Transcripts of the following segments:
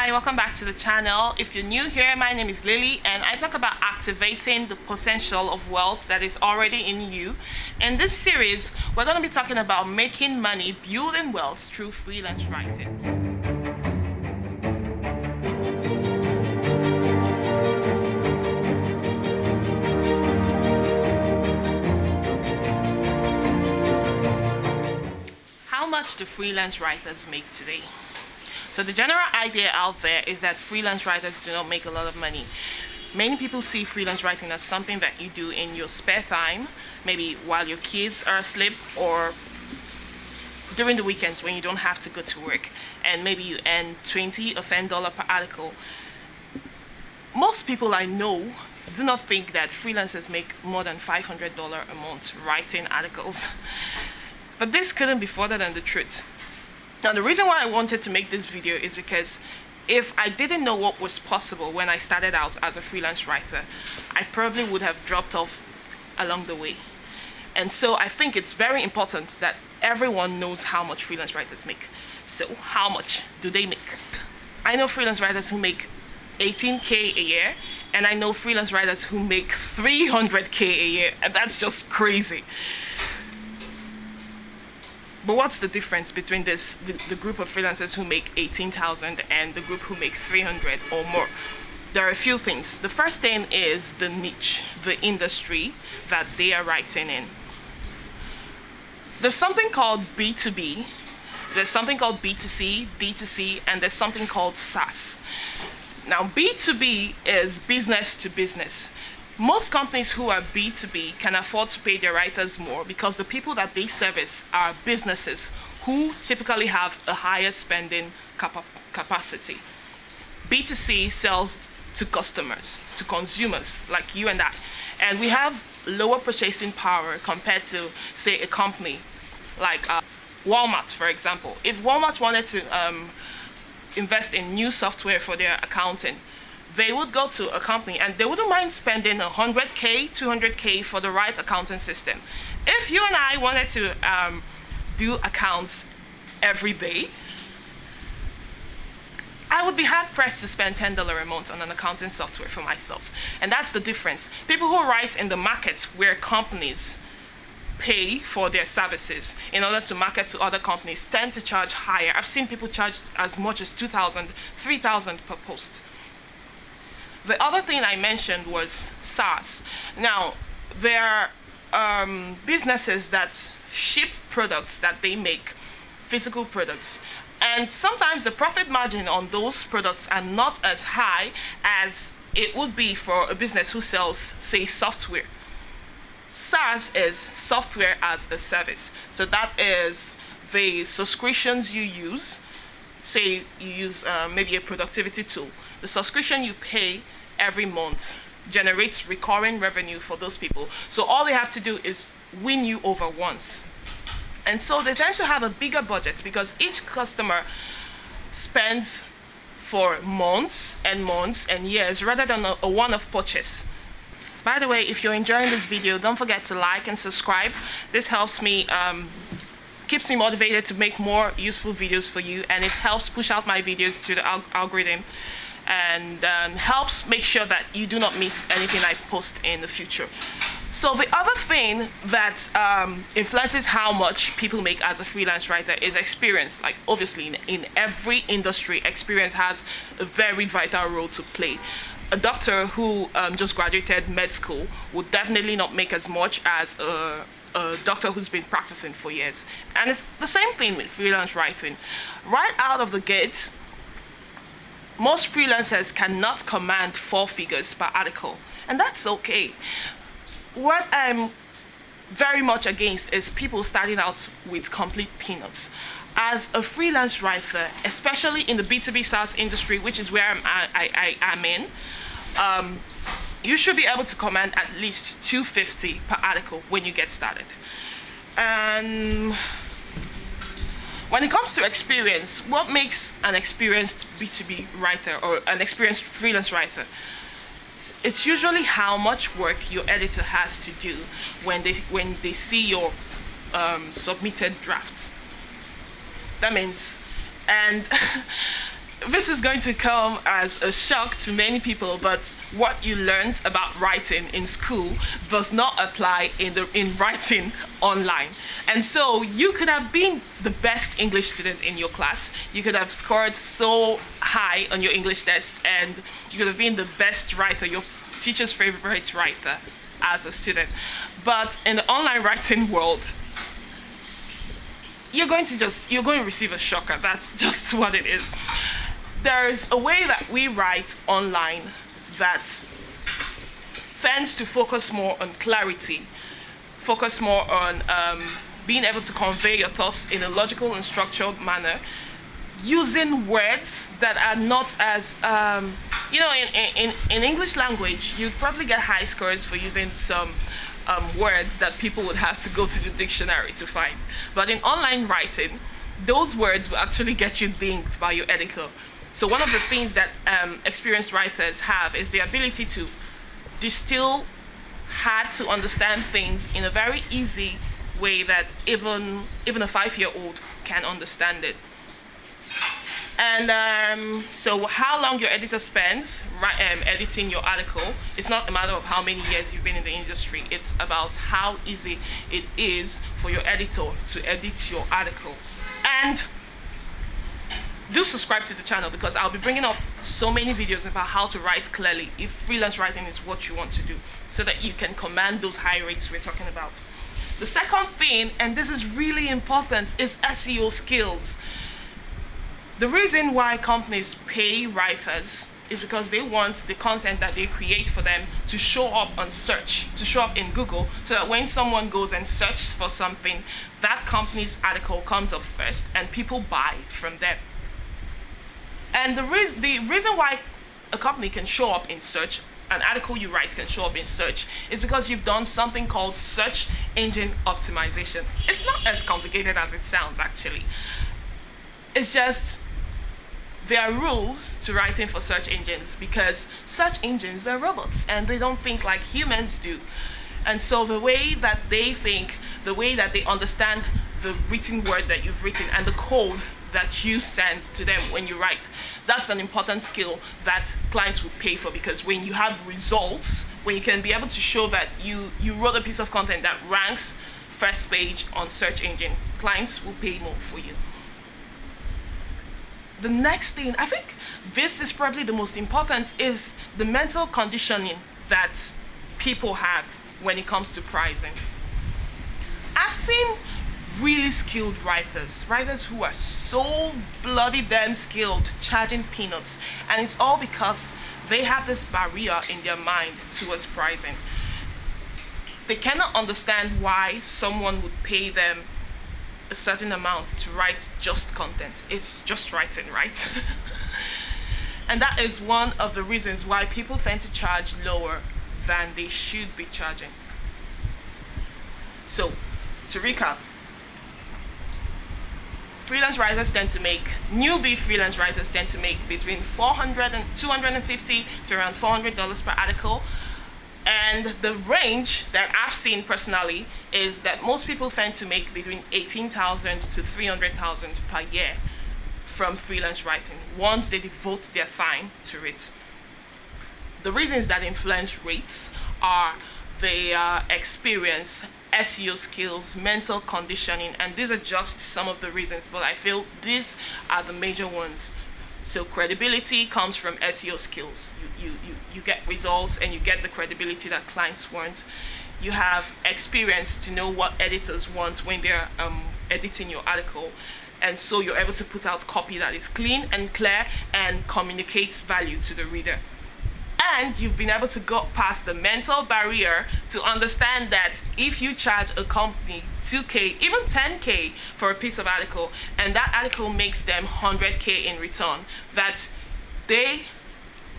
Hi, welcome back to the channel. If you're new here, my name is Lily and I talk about activating the potential of wealth that is already in you. In this series, we're going to be talking about making money, building wealth through freelance writing. How much do freelance writers make today? So the general idea out there is that freelance writers do not make a lot of money. Many people see freelance writing as something that you do in your spare time, maybe while your kids are asleep or during the weekends when you don't have to go to work, and maybe you earn $20 or $10 per article. Most people I know do not think that freelancers make more than $500 a month writing articles. But this couldn't be further than the truth. Now, the reason why I wanted to make this video is because if I didn't know what was possible when I started out as a freelance writer, I probably would have dropped off along the way. And so I think it's very important that everyone knows how much freelance writers make. So how much do they make? I know freelance writers who make $18K a year, and I know freelance writers who make $300K a year, and that's just crazy. But what's the difference between the group of freelancers who make 18,000 and the group who make 300 or more? There are a few things. The first thing is the niche, the industry that they are writing in. There's something called B2B, there's something called B2C, D2C, and there's something called SaaS. Now, B2B is business to business. Most companies who are B2B can afford to pay their writers more because the people that they service are businesses who typically have a higher spending capacity. B2C sells to customers, to consumers like you and I. And we have lower purchasing power compared to, say, a company like Walmart, for example. If Walmart wanted to invest in new software for their accounting, they would go to a company and they wouldn't mind spending $100K, $200K for the right accounting system. If you and I wanted to do accounts every day, I would be hard pressed to spend $10 a month on an accounting software for myself. And that's the difference. People who write in the markets where companies pay for their services in order to market to other companies tend to charge higher. I've seen people charge as much as $2,000, $3,000 per post. The other thing I mentioned was SaaS. Now, there are businesses that ship products that they make, physical products, and sometimes the profit margin on those products are not as high as it would be for a business who sells, say, software. SaaS is software as a service. So that is the subscriptions you use. Say you use maybe a productivity tool. The subscription you pay every month generates recurring revenue for those people. So all they have to do is win you over once. And so they tend to have a bigger budget because each customer spends for months and months and years rather than a one-off purchase. By the way, if you're enjoying this video, don't forget to like and subscribe. This helps me, keeps me motivated to make more useful videos for you, and it helps push out my videos to the algorithm and helps make sure that you do not miss anything I post in the future. So the other thing that influences how much people make as a freelance writer is experience. Like obviously in every industry, experience has a very vital role to play. A doctor who just graduated med school would definitely not make as much as a doctor who's been practicing for years. And it's the same thing with freelance writing. Right out of the gate, most freelancers cannot command 4 figures per article, and that's okay. What I'm very much against is people starting out with complete peanuts. As a freelance writer, especially in the B2B SaaS industry, which is where I am in, you should be able to command at least $250 per article when you get started. And when it comes to experience, what makes an experienced B2B writer or an experienced freelance writer? It's usually how much work your editor has to do when they see your submitted draft. That means, and this is going to come as a shock to many people, but what you learned about writing in school does not apply in writing online. And so you could have been the best English student in your class. You could have scored so high on your English test, and you could have been the best writer, your teacher's favorite writer as a student. But in the online writing world, you're going to receive a shocker. That's just what it is. There's a way that we write online that tends to focus more on clarity, focus more on being able to convey your thoughts in a logical and structured manner, using words that are not as, in English language, you'd probably get high scores for using some words that people would have to go to the dictionary to find. But in online writing, those words will actually get you dinged by your editor. So one of the things that experienced writers have is the ability to distill hard to understand things in a very easy way that even a 5-year-old can understand it. And so how long your editor spends editing your article, it's not a matter of how many years you've been in the industry. It's about how easy it is for your editor to edit your article. And do subscribe to the channel, because I'll be bringing up so many videos about how to write clearly if freelance writing is what you want to do, so that you can command those high rates we're talking about. The second thing, and this is really important, is SEO skills. The reason why companies pay writers is because they want the content that they create for them to show up on search, to show up in Google, so that when someone goes and searches for something, that company's article comes up first and people buy from them. And the reason why a company can show up in search, an article you write can show up in search, is because you've done something called search engine optimization. It's not as complicated as it sounds, actually. It's just there are rules to writing for search engines, because search engines are robots and they don't think like humans do. And so the way that they think, the way that they understand the written word that you've written and the code that you send to them when you write, that's an important skill that clients would pay for, because when you have results, when you can be able to show that you wrote a piece of content that ranks first page on search engine, clients will pay more for you. The next thing, I think this is probably the most important, is the mental conditioning that people have when it comes to pricing. I've seen really skilled writers who are so bloody damn skilled, charging peanuts, and it's all because they have this barrier in their mind towards pricing. They cannot understand why someone would pay them a certain amount to write just content. It's just writing, right? And that is one of the reasons why people tend to charge lower than they should be charging. So, to recap, newbie freelance writers tend to make between $400 and $250 to around $400 per article. And the range that I've seen personally is that most people tend to make between $18,000 to $300,000 per year from freelance writing once they devote their time to it. The reasons that influence rates are their experience, SEO skills, mental conditioning, and these are just some of the reasons, but I feel these are the major ones. So credibility comes from SEO skills. You get results and you get the credibility that clients want. You have experience to know what editors want when they're editing your article, and so you're able to put out copy that is clean and clear and communicates value to the reader. And you've been able to go past the mental barrier to understand that if you charge a company $2K, even $10K for a piece of article, and that article makes them $100K in return, that they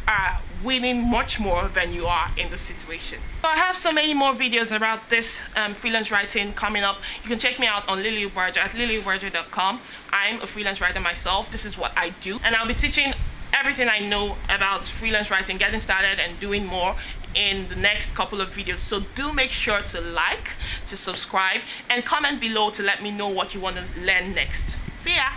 are winning much more than you are in the situation. So I have so many more videos about this freelance writing coming up. You can check me out on lilyubarja at lilyubarja.com. I'm a freelance writer myself. This is what I do, and I'll be teaching everything I know about freelance writing, getting started and doing more in the next couple of videos. So do make sure to like, to subscribe, and comment below to let me know what you want to learn next. See ya!